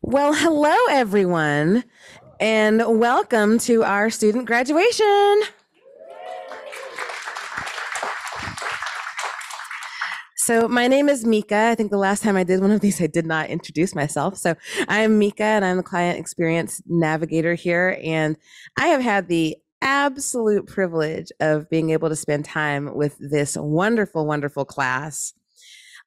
Well, hello everyone, and welcome to our student graduation. So my name is Mika. I think the last time I did one of these, I did not introduce myself. So I'm Mika, and I'm the Client Experience Navigator here, and I have had the absolute privilege of being able to spend time with this wonderful, wonderful class.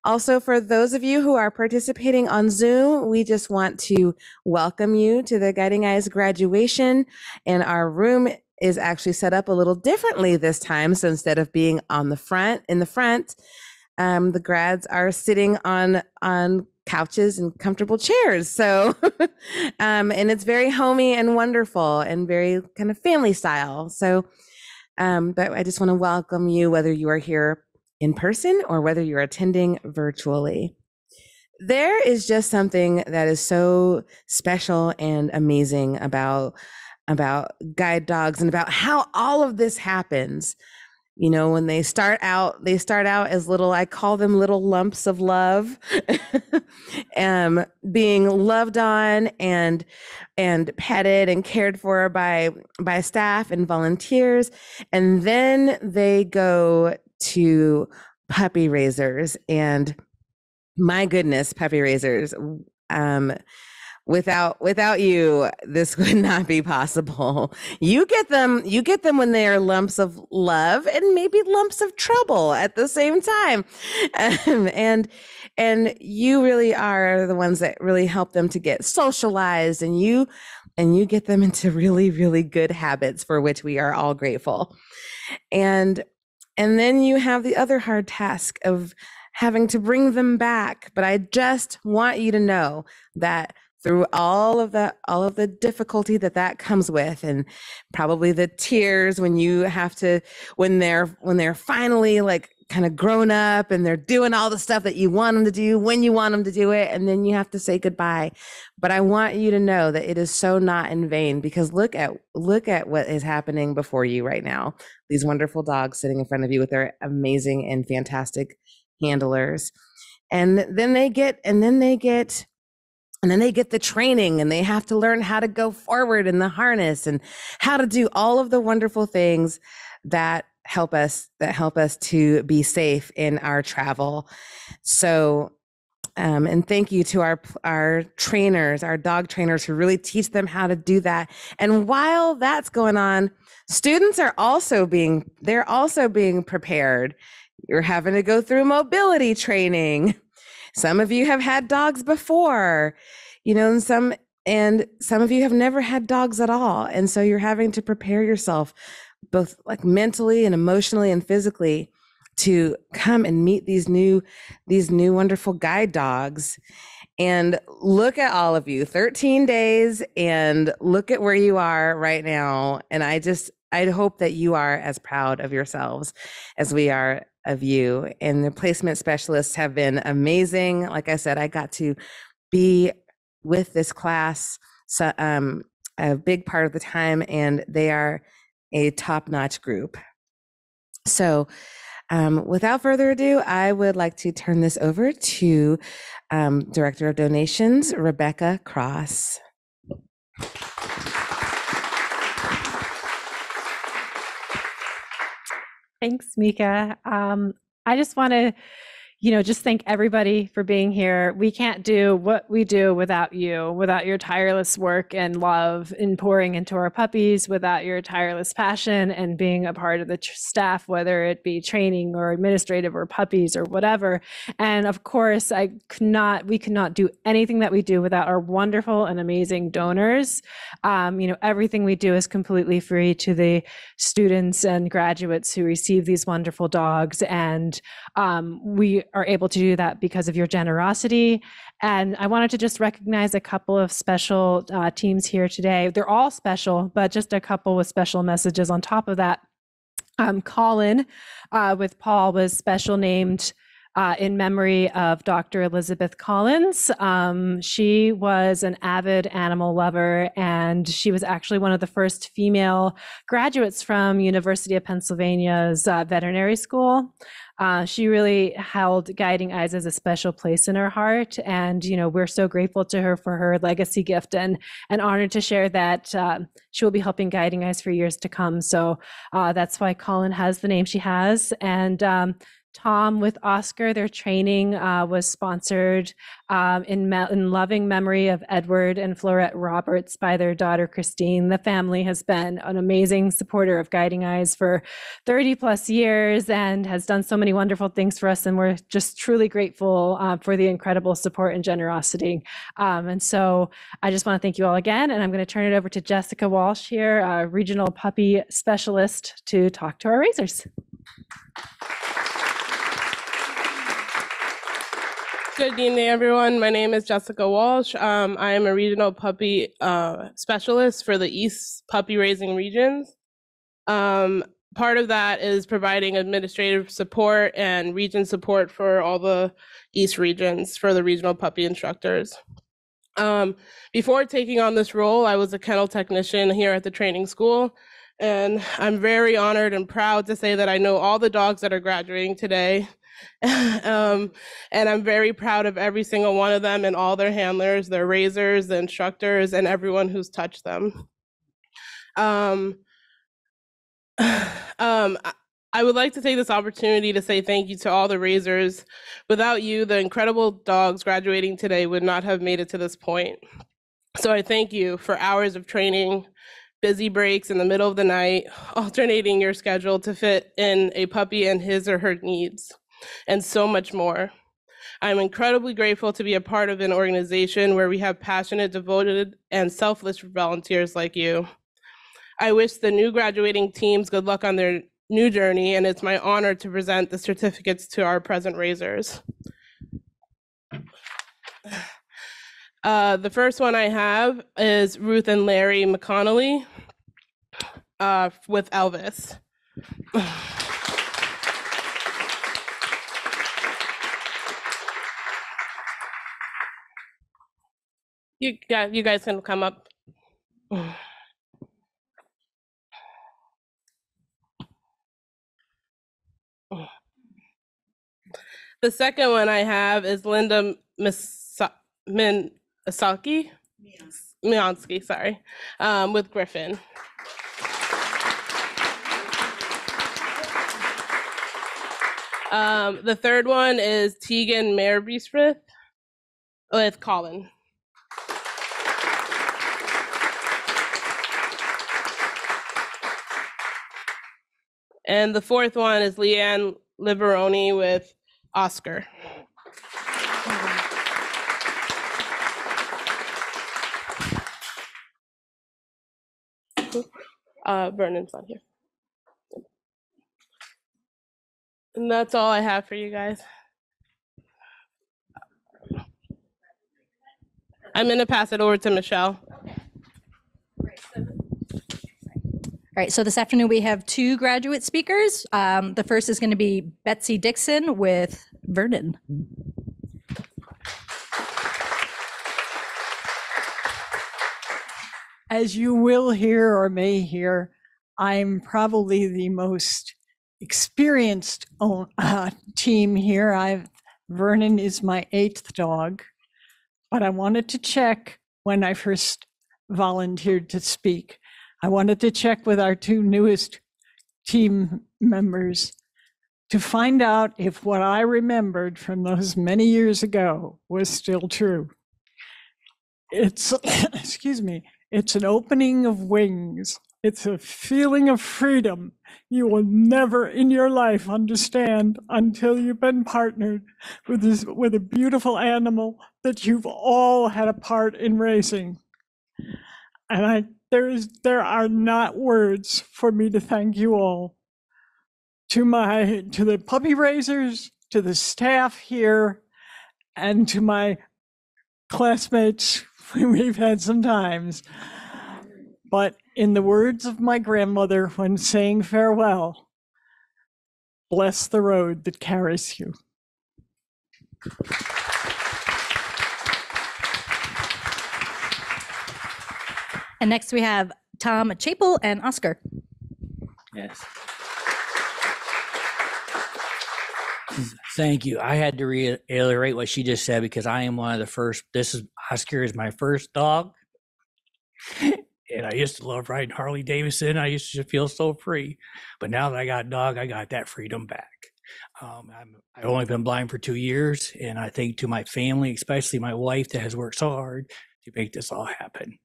Also, for those of you who are participating on Zoom, we just want to welcome you to the Guiding Eyes graduation. And our room is actually set up a little differently this time. So instead of being on the front, the grads are sitting on couches and comfortable chairs. So, and it's very homey and wonderful and very kind of family style. So, but I just want to welcome you, whether you are here in person or whether you're attending virtually. There is just something that is so special and amazing about guide dogs and about how all of this happens. You know, when they start out as little, I call them little lumps of love, being loved on and petted and cared for by staff and volunteers. And then they go to puppy raisers, and my goodness, puppy raisers, without you, this would not be possible. You get them when they are lumps of love and maybe lumps of trouble at the same time. And you really are the ones that really help them to get socialized, and you get them into really, really good habits for which we are all grateful. And then you have the other hard task of having to bring them back. But I just want you to know that through all of the difficulty that comes with, and probably the tears when they're finally like kind of grown up and they're doing all the stuff that you want them to do when you want them to do it, and then you have to say goodbye. But I want you to know that it is so not in vain, because look at what is happening before you right now. These wonderful dogs sitting in front of you with their amazing and fantastic handlers. And then they get the training, and they have to learn how to go forward in the harness and how to do all of the wonderful things that help us to be safe in our travel. So, and thank you to our trainers, our dog trainers, who really teach them how to do that. And while that's going on, students are also being prepared. You're having to go through mobility training. Some of you have had dogs before, you know, and some of you have never had dogs at all. And so you're having to prepare yourself both like mentally and emotionally and physically to come and meet these new wonderful guide dogs. And look at all of you, 13 days, and look at where you are right now. And I hope that you are as proud of yourselves as we are of you. And the placement specialists have been amazing. Like I said, I got to be with this class a big part of the time, and they are a top-notch group. So without further ado, I would like to turn this over to Director of Donations, Rebecca Cross. Thanks, Mika. I just want to, just thank everybody for being here. We can't do what we do without you, without your tireless work and love in pouring into our puppies, without your tireless passion and being a part of the staff, whether it be training or administrative or puppies or whatever. And of course, we could not do anything that we do without our wonderful and amazing donors. Everything we do is completely free to the students and graduates who receive these wonderful dogs. And we are able to do that because of your generosity. And I wanted to just recognize a couple of special teams here today. They're all special, but just a couple with special messages on top of that. Colin with Paul was special named in memory of Dr. Elizabeth Collins. She was an avid animal lover, and she was actually one of the first female graduates from University of Pennsylvania's veterinary school. She really held Guiding Eyes as a special place in her heart. And, we're so grateful to her for her legacy gift and honored to share that she will be helping Guiding Eyes for years to come. So that's why Colin has the name she has. And Tom with Oscar, their training was sponsored in loving memory of Edward and Florette Roberts by their daughter, Christine. The family has been an amazing supporter of Guiding Eyes for 30 plus years and has done so many wonderful things for us. And we're just truly grateful for the incredible support and generosity. And so I just want to thank you all again. And I'm going to turn it over to Jessica Walsh here, a regional puppy specialist, to talk to our raisers. Good evening, everyone. My name is Jessica Walsh. I am a regional puppy specialist for the East Puppy Raising Regions. Part of that is providing administrative support and region support for all the East regions for the regional puppy instructors. Before taking on this role, I was a kennel technician here at the training school, and I'm very honored and proud to say that I know all the dogs that are graduating today. And I'm very proud of every single one of them and all their handlers, their raisers, the instructors, and everyone who's touched them. I would like to take this opportunity to say thank you to all the raisers. Without you, the incredible dogs graduating today would not have made it to this point. So I thank you for hours of training, busy breaks in the middle of the night, alternating your schedule to fit in a puppy and his or her needs, and so much more. I'm incredibly grateful to be a part of an organization where we have passionate, devoted, and selfless volunteers like you. I wish the new graduating teams good luck on their new journey, and it's my honor to present the certificates to our present raisers. The first one I have is Ruth and Larry McConnelly with Elvis. You guys can come up. The second one I have is Linda Miansky, sorry, with Griffin. The third one is Tegan Mayer-Biesfrith with Colin. And the fourth one is Leanne Liveroni with Oscar. Vernon's not here. And that's all I have for you guys. I'm going to pass it over to Michelle. All right, so this afternoon we have two graduate speakers. The first is going to be Betsy Dixon with Vernon. As you will hear or may hear, I'm probably the most experienced team here. Vernon is my 8th dog, but I wanted to check when I first volunteered to speak. I wanted to check with our two newest team members to find out if what I remembered from those many years ago was still true. It's, excuse me, it's an opening of wings. It's a feeling of freedom you will never in your life understand until you've been partnered with a beautiful animal that you've all had a part in raising. And there are not words for me to thank you all. To the puppy raisers, to the staff here, and to my classmates we've had some times. But in the words of my grandmother when saying farewell, bless the road that carries you. And next we have Tom Chapel and Oscar. Yes. Thank you. I had to reiterate what she just said because I am one of the first. Oscar is my first dog. And I used to love riding Harley Davidson. I used to feel so free. But now that I got a dog, I got that freedom back. I've only been blind for 2 years. And I think to my family, especially my wife that has worked so hard to make this all happen.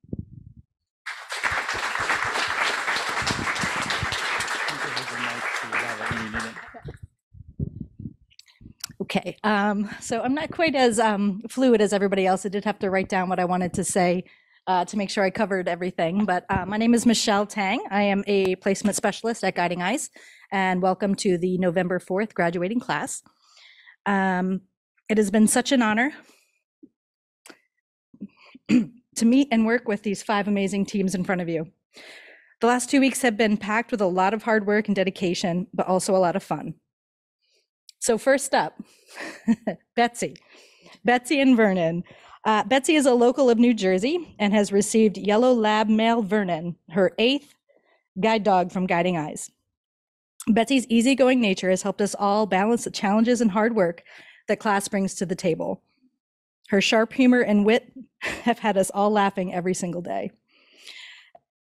Okay, so I'm not quite as fluid as everybody else. I did have to write down what I wanted to say to make sure I covered everything. But my name is Michelle Tang. I am a placement specialist at Guiding Eyes, and welcome to the November 4th graduating class. It has been such an honor to meet and work with these 5 amazing teams in front of you. The last 2 weeks have been packed with a lot of hard work and dedication, but also a lot of fun. So first up, Betsy and Vernon. Betsy is a local of New Jersey and has received Yellow Lab Male Vernon, her 8th guide dog from Guiding Eyes. Betsy's easygoing nature has helped us all balance the challenges and hard work that class brings to the table. Her sharp humor and wit have had us all laughing every single day.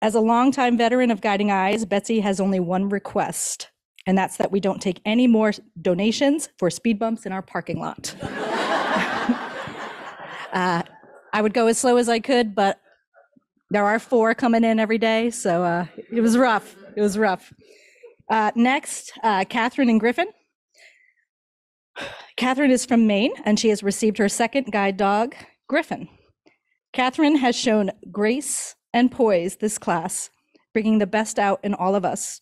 As a longtime veteran of Guiding Eyes, Betsy has only one request, and that's that we don't take any more donations for speed bumps in our parking lot. I would go as slow as I could, but there are 4 coming in every day, so it was rough. It was rough. Next, Catherine and Griffin. Catherine is from Maine, and she has received her 2nd guide dog, Griffin. Catherine has shown grace and poise this class, bringing the best out in all of us,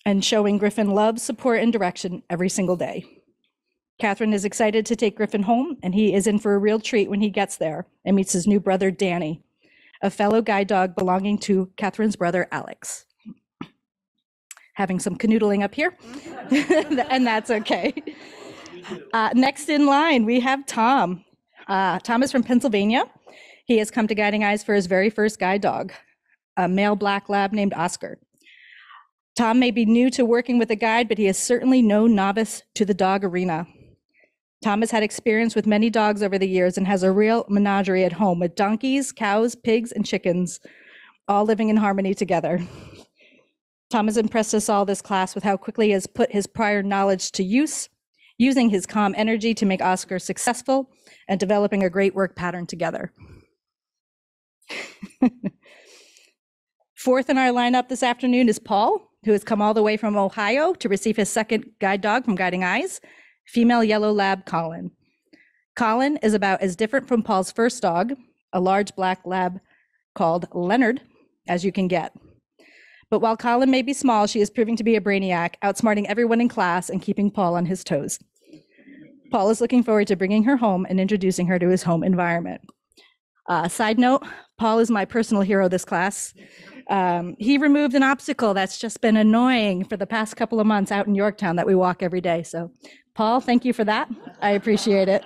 and showing Griffin love, support, and direction every single day. Catherine is excited to take Griffin home, and he is in for a real treat when he gets there and meets his new brother, Danny, a fellow guide dog belonging to Catherine's brother, Alex. Having some canoodling up here, and that's okay. Next in line, we have Tom. Tom is from Pennsylvania. He has come to Guiding Eyes for his very first guide dog, a male black lab named Oscar. Tom may be new to working with a guide, but he is certainly no novice to the dog arena. Tom has had experience with many dogs over the years and has a real menagerie at home with donkeys, cows, pigs, and chickens, all living in harmony together. Tom has impressed us all this class with how quickly he has put his prior knowledge to use, using his calm energy to make Oscar successful and developing a great work pattern together. 4th in our lineup this afternoon is Paul, who has come all the way from Ohio to receive his 2nd guide dog from Guiding Eyes, female yellow lab Colin. Colin is about as different from Paul's first dog, a large black lab called Leonard, as you can get. But while Colin may be small, she is proving to be a brainiac, outsmarting everyone in class and keeping Paul on his toes. Paul is looking forward to bringing her home and introducing her to his home environment. Side note, Paul is my personal hero this class. He removed an obstacle that's just been annoying for the past couple of months out in Yorktown that we walk every day. So Paul, thank you for that. I appreciate it.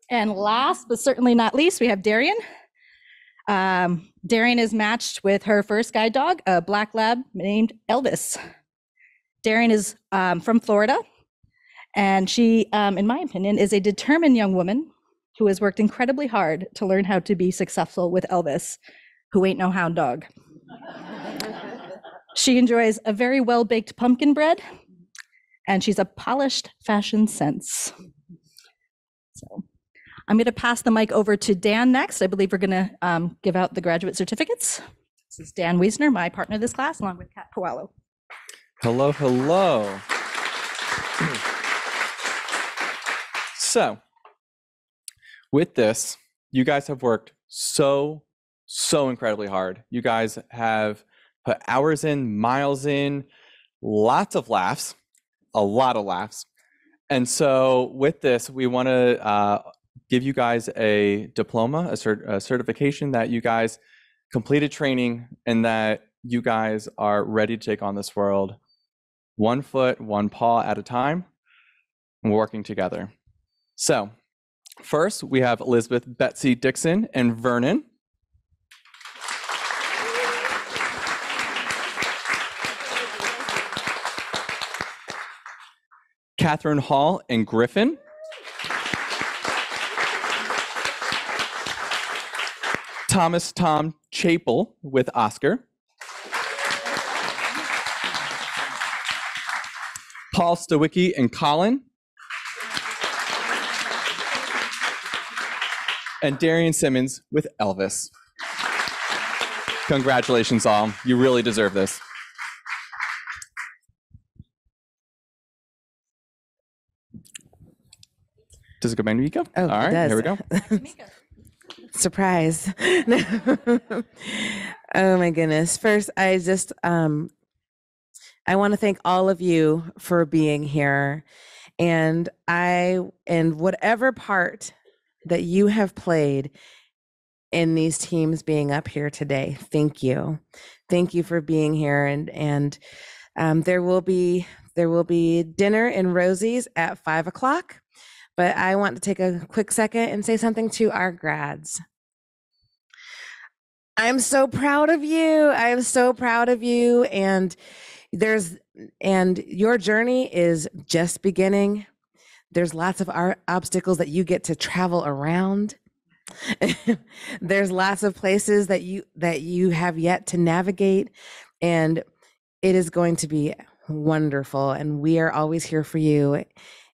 And last, but certainly not least, we have Darian. Darian is matched with her first guide dog, a black lab named Elvis. Darian is from Florida, and she, in my opinion, is a determined young woman who has worked incredibly hard to learn how to be successful with Elvis, who ain't no hound dog. She enjoys a very well-baked pumpkin bread, and she's a polished fashion sense. So I'm going to pass the mic over to Dan next. I believe we're going to give out the graduate certificates. This is Dan Wiesner, my partner this class, along with Kat Puello. Hello, hello. So, with this, you guys have worked so incredibly hard. You guys have put hours in, miles in, lots of laughs, a lot of laughs. And so with this, we want to give you guys a diploma, a certification that you guys completed training and that you guys are ready to take on this world 1 foot, 1 paw at a time. and working together. So first, we have Elizabeth Betsy Dixon and Vernon. Catherine Hall and Griffin. Thomas Tom Chapel with Oscar. Paul Stawicki and Colin. And Darian Simmons with Elvis. Congratulations all. You really deserve this. Does it go back to Mika? Oh, all right, it does. here we go. Surprise. Oh my goodness. First, I just I want to thank all of you for being here, and whatever part that you have played in these teams being up here today. Thank you. Thank you for being here, and there will be dinner in Rosie's at 5:00. But I want to take a quick second and say something to our grads. I'm so proud of you. I am so proud of you. And your journey is just beginning. There's lots of obstacles that you get to travel around. There's lots of places that you have yet to navigate. And it is going to be wonderful. And we are always here for you.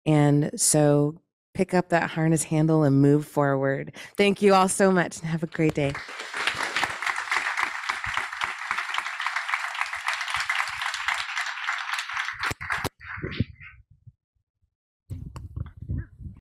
And so pick up that harness handle and move forward. Thank you all so much and have a great day.